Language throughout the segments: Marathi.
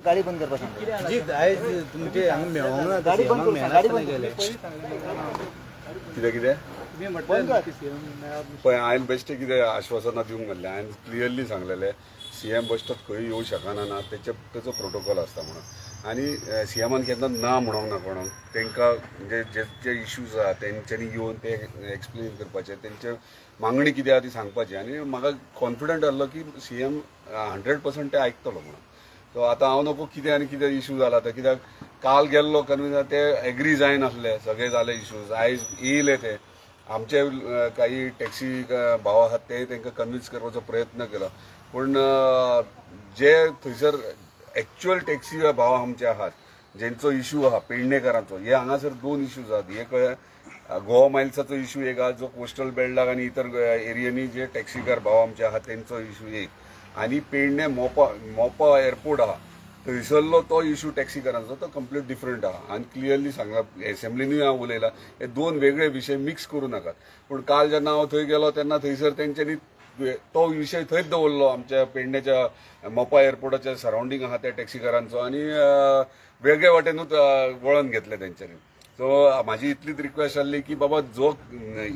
गाडी बंद करपाक सांगता जी आयज तुमचे हांगा मेळोंक ना गाडी बंद करून गाडी बंद गेले कितें पळय हांवें बेश्टें कितें आश्वासनां दिवंक नासलें हांवें क्लियरली सांगलेलें सीएम बेश्टो खंय येवं शकना ना तेचो प्रोटोकॉल आसता म्हणून आनी सीएमान केन्ना ना म्हणूंक ना कोणाक तांकां म्हणजे जे जे इश्यूज आहा तेंच्यांनी येवन ते एक्सप्लेन करपाचे तेंचे मागणी कितें आहा ती सांगपाची आनी म्हाका कॉन्फिडंट आसलो की सीएम 100% ते आयकतलो म्हणून सो आतां हांव नको कितें आनी कितें इशू जाला तो कित्याक काल गेल्लो कन्विनर ते एग्री जायनासले सगळे जाले इश्यूज आयज येयले ते आमचे काही टॅक्सी भाव आहात ते तांकां कन्विन्स करपाचो प्रयत्न केलो पूण जे थंयसर एक्च्युअल टॅक्सी भाव आमचे आहात जेंचो इशू आहा पेडणेकारांचो हे हांगासर दोन इश्यूज आहात हे कळ्ळें गोवा मायल्साचो इशू एक आहा जो कोस्टल बेल्टाक आनी इतर एरियांनी जे टॅक्सीकार भाव आमचे आहात तेंचो इशू एक आनी पेडणे मोपा एअरपोर्ट आहा थंयसरलो तो इशू टॅक्सीकारांचो तो कंप्लीट डिफरंट आहा आनी क्लियरली सांगला एसेंब्लीनूय हांव उलयलां हे दोन वेगळे विशय मिक्स करूं नाकात पूण काल जेन्ना हांव थंय गेलो तेन्ना थंयसर तेंच्यांनी तो विशय थंयच दवरलो आमच्या पेडणेच्या मोपा एअरपोर्टाच्या सराउंडींग आहा त्या टॅक्सीकारांचो आनी वेगळे वाटेनूच वळण घेतलें तेंच्यांनी सो म्हाजी इतलीच रिक्वेस्ट आसली की बाबा जो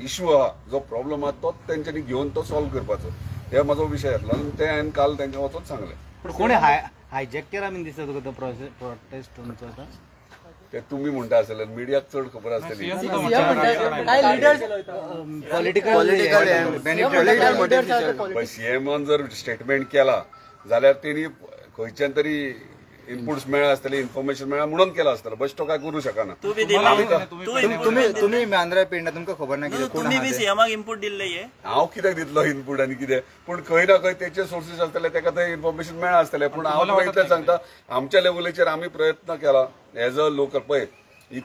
इशू आहा जो प्रॉब्लम आहा तोच तेंच्यांनी घेवन तो सॉल्व करपाचो हे म्हाजो विशय आसलो आनी ते हांवें काल तांकां वचून सांगलें पूण कोणी हायजॅक केला बीन दिसता तुका तो प्रोटेस्ट तुमचो आतां ते तुमी म्हणटा आसतले मिडियाक चड खबर आसतली सीएमान जर स्टेटमेंट केला जाल्यार तेणी खंयच्यान तरी इनपुट्स मेळ्ळा आसतले इन्फॉर्मेशन मेळ्ळा म्हणून केला आसतलो बेश्टो काय करूं शकना तुम्ही आंध्रा पेडणा तुमकां खबर ना कितें कोण सीएमाक इनपुट दिल्ले हे हांव कित्याक दितलो इनपुट आनी कितें पूण खंय ना खंय तेचे सोर्सीस आसतले ताका थंय इन्फॉर्मेशन मेळ्ळा आसतलें पूण हांव तुका इतलें सांगता आमच्या लेवलीचेर आमी प्रयत्न केला एज अ लोकल पळय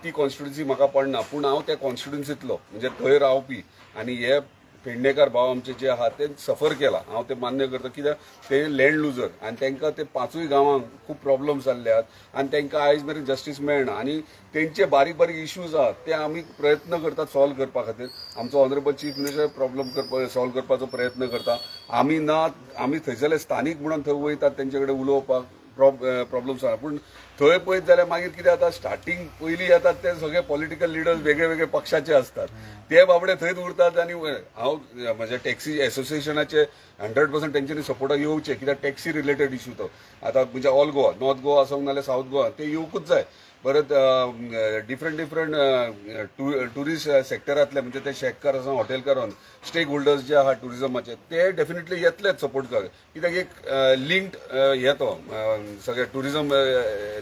ती कॉन्स्टिट्युन्सी म्हाका पडना पूण हांव त्या कॉन्स्टिट्युन्सींतलो म्हणजे थंय रावपी आनी हे पेडणेकार भाव आमचे जे आहात ते सफर केला हांव ते मान्य करता कित्याक ते लँड लुजर आनी तांकां ते पांचूय गांवांक खूब प्रॉब्लम्स जाल्ले आहात आनी तांकां आयज मेरेन जस्टीस मेळना आनी तेंचे बारीक बारीक इश्यूज आहात ते आमी प्रयत्न करतात सॉल्व करपा खातीर आमचो honourable chief minister problem solve करपाचो प्रयत्न करता आमी थंयसरले स्थानीक म्हणून थंय वयतात तेंचे कडेन उलोवपाक प्रॉब्लम्स आहा पूण थंय पळयत जाल्यार मागीर कितें जाता स्टार्टींग पयलीं येतात ते सगळे पॉलिटिकल लिडर्स वेगळे वेगळे पक्षाचे असतात ते बाबडे थंयच उरतात आनी हांव म्हज्या टॅक्सी एसोसिएशनाचे 100% तेंच्यांनी सपोर्टाक येवचे कित्याक टॅक्सी रिलेटेड इशू तो आतां म्हणजे ऑल गोवा नॉर्थ गोवा आसूंक नाल्यार सावथ गोवा ते येवकूच जाय परत डिफरंट टुरिस्ट सेक्टरांतले म्हणजे ते शेककार आसा हॉटेलकार स्टेक होल्डर्स जे आहात टुरिजमाचे ते डेफिनेटली येतलेच सपोर्ट करपाक कित्याक एक लिंक्ड हे तो सगळे टुरिजम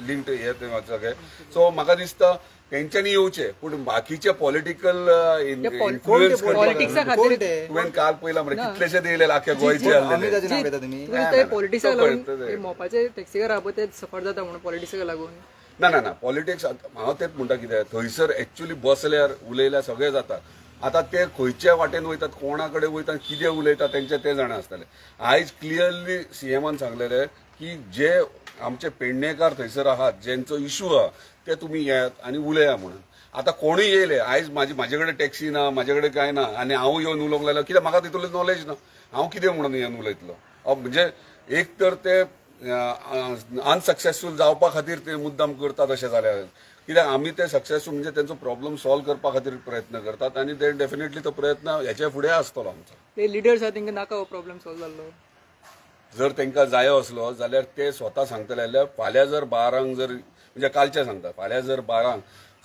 लिंक्ड हे सगळे सो म्हाका दिसता तेंच्यांनी येवचे पूण बाकीचे पॉलिटिकल इन्फ्लुएन्स तुवें काल पयला मरे कितलेशे येयले आख्या गोंयचे पॉलिटिक्साक मोपाचे टॅक्सीकार आहा ते सफर जाता म्हणून पॉलिटिक्साक लागून ना पॉलिटिक्स हांव तेच म्हणटा कितें थंयसर एक्च्युअली बसल्यार उलयल्यार सगळें जाता आतां ते खंयच्या वाटेन वयतात कोणा कडेन वयतात कितें उलयतात तेंचे ते जाणा आसतले आयज क्लियरली सीएमान सांगलेले की जे आमचे पेडणेकार थंयसर आहात जेंचो इशू आहा ते तुमी येयात आनी उलया म्हणून आतां कोणूय येयले आयज म्हाजे कडेन टॅक्सी ना म्हाजे कडेन कांय ना आनी हांव येवन उलोवंक लागलो कित्याक म्हाका तितूंतलें नॉलेज ना हांव कितें म्हणून येवन उलयतलो म्हणजे एक तर ते अनसक्सेसफूल जावपा खातीर ते मुद्दाम करतात अशें जाल्यार कित्याक आमी ते सक्सेसफूल म्हणजे तेंचो प्रॉब्लम सॉल्व करपा खातीर प्रयत्न करतात आनी ते डेफिनेटली तो प्रयत्न हेच्या फुडें आसतलो आमचो ते लिडर्स आहा तांकां नाका हो प्रॉब्लम सॉल्व जाल्लो जर तांकां जायो असलो जाल्यार ते स्वता सांगतले जाल्यार फाल्यां जर 12 जर म्हणजे कालचें सांगता फाल्यां जर 12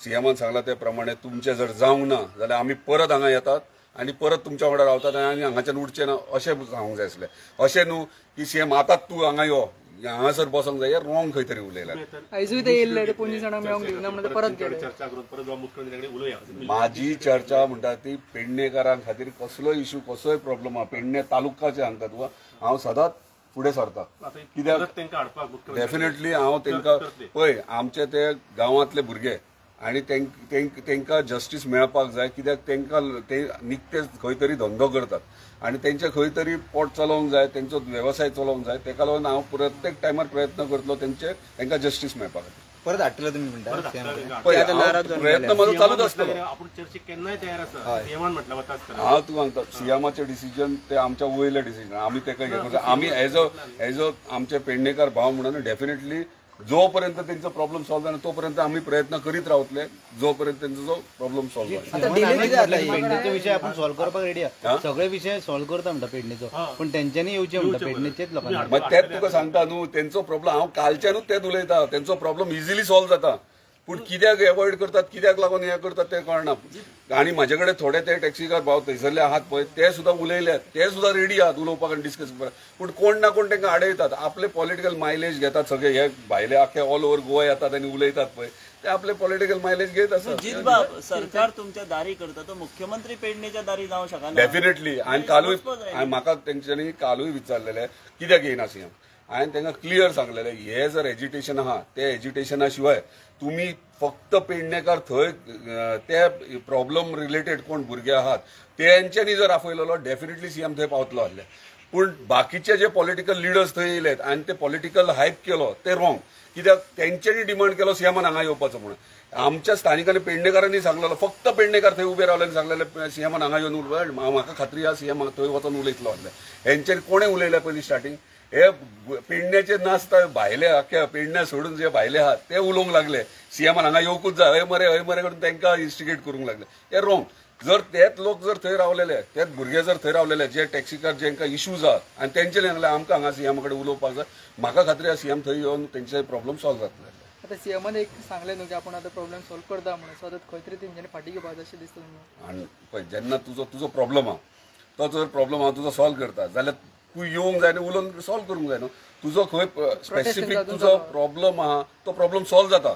सीएमान सांगला ते प्रमाणे तुमचें जर जावंक ना जाल्यार आमी परत हांगा येतात आनी परत तुमच्या वांगडा रावतात आनी हांगाच्यान उठचे ना अशें सांगूंक जाय आसलें अशें न्हू की सीएम आतांच तूं हांगा यो हांगासर बसोंक जाय रॉंग खंय तरी उलयला आयजूय ते येयल्ले ते 15 जाणांक मेळोंक दिवना म्हणून परत गेले माझी चर्चा म्हणटा ती पेडणेकारां खातीर कसलोय इशू कसलोय प्रॉब्लम आहा पेडणे तालुकाचे सांगता तुका हांव सदांच फुडें सरता कित्याक डेफिनेटली हांव तांकां पळय आमचे ते गांवांतले भुरगे आनी तांकां जस्टीस मेळपाक जाय कित्याक तांकां ते निकते खंय तरी धंदो करतात आनी तेंचे खंय तरी पोट चलोवंक जाय तेंचो वेवसाय चलोवंक जाय तेका लागून हांव प्रत्येक टायमार प्रयत्न करतलो तांकां जस्टीस मेळपा खातीर परत हाडटलो तुमी म्हणटा प्रयत्न म्हजो चालूच आसतलो हांव तुका सांगता सीएमाचें डिसिजन ते आमच्या वयलें डिसिजन आमी तेका हे करता आमी एज अ आमचे पेडणेकार भाव म्हणून डेफिनेटली जोपर्यंत त्यांचा प्रॉब्लेम सॉल्व्ह जाणार तोपर्यंत आम्ही प्रयत्न करीत राहतले जोपर्यंत त्यांचा जो प्रॉब्लेम सॉल्व्ह जाईल. पेडणेचे विषय आपण सॉल्व्ह करपाक रेडी आहा. सगळे विषय सॉल्व्ह करता म्हणटा पेडणेचो, पण त्यांच्यानी येवचे म्हणटा पेडणेचेच लोकांना. मग त्यात तुका सांगता न्हू त्यांचो प्रॉब्लेम हांव कालच्यानूच तेच उलयता त्यांचो प्रॉब्लेम इझिली सॉल्व्ह जाता पूण कित्याक एवॉइड करतात कित्याक लागून हे करतात ते कळना. आणि माझे कडेन थोडे ते टॅक्सीकार भाव थंयसरले आहात पळय ते सुद्धा उलयल्यात ते सुद्धा रेडी आहात उलोवपाक आनी डिस्कस करपाक, पूण कोण ना कोण तांकां आडयतात. आपले पॉलिटिकल मायलेज घेतात सगळे हे भायले आख्खे ऑल ओव्हर गोवा येतात आनी उलयतात पळय ते आपले पॉलिटिकल मायलेज घेत असतात. जितबाब सरकार तुमच्या दारी करता तो मुख्यमंत्री पेडणेच्या दारी जावं शकना डेफिनेटली. आणि कालूय म्हाका तेंच्यांनी कालूय विचारलेले कित्याक येयना सीएम. हांवें तांकां क्लियर सांगलेलें हे जर एज्युटेशन आहा ते एज्युटेशना शिवाय तुम्ही फक्त पेडणेकार थंय ते प्रॉब्लेम रिलेटेड कोण भुरगे आहात तेंच्यांनी जर आफयलेलो डेफिनेटली सीएम थंय पावतलो आसले. पूण बाकीचे जे पॉलिटिकल लिडर्स थंय येयलेत आनी ते पॉलिटिकल हायप केलो ते रॉंग. कित्याक तेंच्यांनी डिमांड केलो सीएमान हांगा येवपाचो म्हणून. आमच्या स्थानिकांनी पेडणेकारांनी सांगलेलो फक्त पेडणेकार थंय उबे रावले आनी सांगलेले सीएमान हांगा येवन उलय म्हाका खात्री आहा सीएम थंय वचून उलयतलो आसले. हेंच्यांनी कोणें उलयलें पयलीं स्टार्टींग हे पेडण्याचे नासता भायले आख्या पेडण्या सोडून जे भायले आहात ते उलोवंक लागले सीएमान हांगा येवकूच जाय हय मरे करून तांकां इन्स्टिगेट करूंक लागले. हे रॉंग. जर तेच लोक जर थंय रावलेले तेच भुरगे जर थंय रावलेले जे टॅक्सीकार जेंकां इश्यूज आहात आनी तेंच्यांनी सांगलें आमकां हांगा सीएमा कडेन उलोवपाक जाय म्हाका खात्री आहा सीएम थंय येवन तेंचे प्रॉब्लेम सॉल्व जातले. आता सीएमान एक सांगले न्हू की आपण आता प्रॉब्लेम सॉल्व्ह करता म्हणून सो आता खंय तरी तेंच्यांनी फाटी घेवपाक अशें दिसता न्हू. आनी पळय जेन्ना तुजो प्रॉब्लेम आहा तो जर प्रॉब्लेम हांव तुजो सॉल्व करता जाल्यार तूं येवंक जाय न्हू उलोवन सॉल्व करूंक जाय न्हू. तुजो खंय स्पेसिफीक तुजो प्रॉब्लेम आहा तो प्रॉब्लेम सॉल्व जाता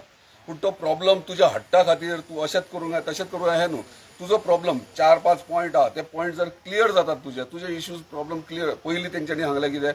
पूण तो प्रॉब्लेम तुज्या हट्टा खातीर तूं अशेंच करूंक जाय तशेंच करूंक जाय हें न्हू. तुजो प्रॉब्लेम 4-5 पॉयंट आहा ते पॉयंट जर क्लियर जातात तुजे इश्यूज प्रॉब्लेम क्लियर. पयलीं तेंच्यांनी सांगलें कितें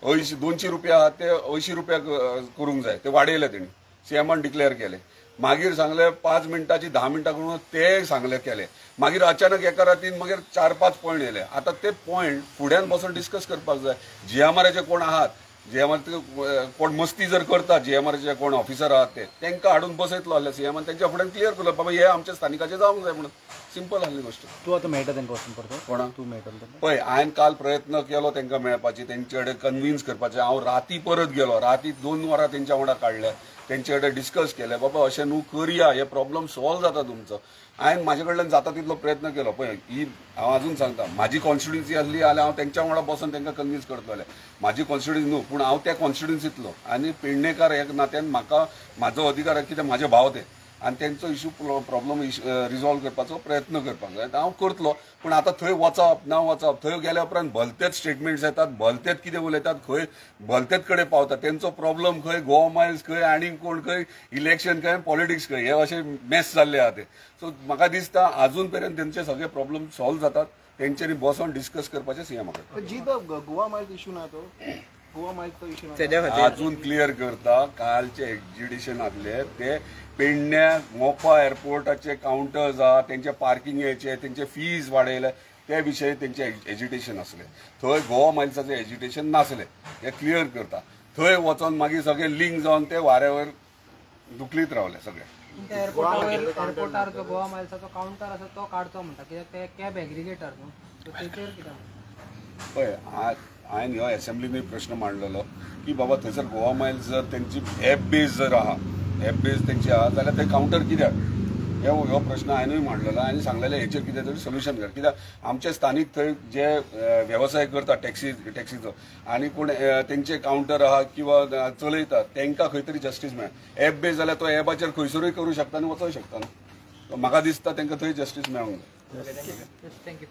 200 रुपया आहा ते 80 रुपया करूंक जाय ते वाडयले तेणी सीएमान डिक्लेअर केले. मागीर सांगले 5 मिनटाची 10 मिनटां करून ते सांगले केले. मागीर अचानक एका रातीन मागीर 4-5 पॉयंट येयले. आता ते पॉयंट फुड्यान बसून डिस्कस करपाक जाय. जीएमआरचे कोण आहात जीएमआर कोण मस्ती जर करतात जीएमआरचे कोण ऑफिसर आहात ते तांकां हाडून बसयतलो आसले सीएमान त्यांच्या फुड्यान क्लियर करलो बाबा हे आमच्या स्थानिकाचे जावंक जाय म्हणून. सिंपल आहली गोष्ट. तू आता मेळटा तांकां वचून परतो कोणाक तू मेळटलो पळय हांवें काल प्रयत्न केलो तांकां मेळपाची तेंचे कडेन कन्विन्स करपाचें. हांव राती परत गेलो राती 2 वरां तेंच्या वांगडा काडले तेंचे कडेन डिस्कस केलें बाबा अशें न्हू करया हे प्रॉब्लेम सॉल्व जाता तुमचो. हांवें म्हाजे कडल्यान जाता तितलो प्रयत्न केलो. पळय ही हांव अजून सांगता म्हाजी कॉन्स्टिट्युन्सी आसली जाल्यार हांव तेंच्या वांगडा बसून तांकां कन्विन्स करतले. म्हाजी कॉन्स्टिट्युन्सी न्हू पूण हांव त्या कॉन्स्टिट्युन्सींतलो आनी पेडणेकार ह्या नात्यान म्हाका म्हाजो अधिकार कितें म्हाजे भाव ते आनी तेंचो इश्यू प्रॉब्लेम रिजॉल्व करपाचो प्रयत्न करपाक जाय हांव करतलो. पूण आतां थंय वचप ना वचप थंय गेल्या उपरांत भलतेच स्टेटमेंट्स येतात भलतेच कितें उलयतात खंय भलतेच कडेन पावतात. तेंचो प्रॉब्लेम खंय गोवा मायल्स खंय आनी कोण खंय इलेक्शन खंय पॉलिटिक्स खंय हे अशें मॅस जाल्ले आहा ते. सो म्हाका दिसता अजून पर्यंत तेंचे सगळे प्रॉब्लेम सॉल्व जातात तेंच्यांनी बसून डिस्कस करपाचें सीएमा कडेन. जी गोवा मायल्स इश्यू ना तो गोवा मायल्सचो इश्यू अजून क्लियर करता कालचे एग्जिबिशन आसले ते पेडण्या मोपा एअरपोर्टाचे काउंटर्स आहा तेंचे पार्किंगेचे तेंचे फीज वाडयले त्या विशयी तेंचे एज्युटेशन आसले. थंय गोवा मायल्साचें एज्युटेशन नासलें हे क्लियर करता. थंय वचोन मागीर सगळे लिंक जावन ते वाऱ्यावर दुखलीत रावले सगळे. एअरपोर्टार जो गोवा मायल्साचो काउंटर आसा तो काडचो म्हणटा कित्याक ते कॅब एग्रिगेटर न्हू सो तेचेर कितें पळय हांवें ह्यो एसेंब्लीनूय प्रश्न मांडलेलो की बाबा थंयसर गोवा मायल्स जर तेंची एप बेस जर आहा एप बेस तेंची आहा जाल्यार ते काउंटर कित्याक हो प्रश्न हांवेंनूय मांडलेलो आनी सांगलेलें हेचेर कितें तरी सोल्युशन कर. कित्याक आमचे स्थानीक थंय जे वेवसाय करतात टॅक्सीचो आनी कोण तेंचे काउंटर आहा किंवा चलयतात तांकां खंय तरी जस्टीस मेळ्ळा. एप बेस जाल्यार तो एपाचेर खंयसरूय करूं शकता आनी वचूंक शकता न्हू. म्हाका दिसता तांकां थंय जस्टीस मेळोंक जाय. थँक्यू.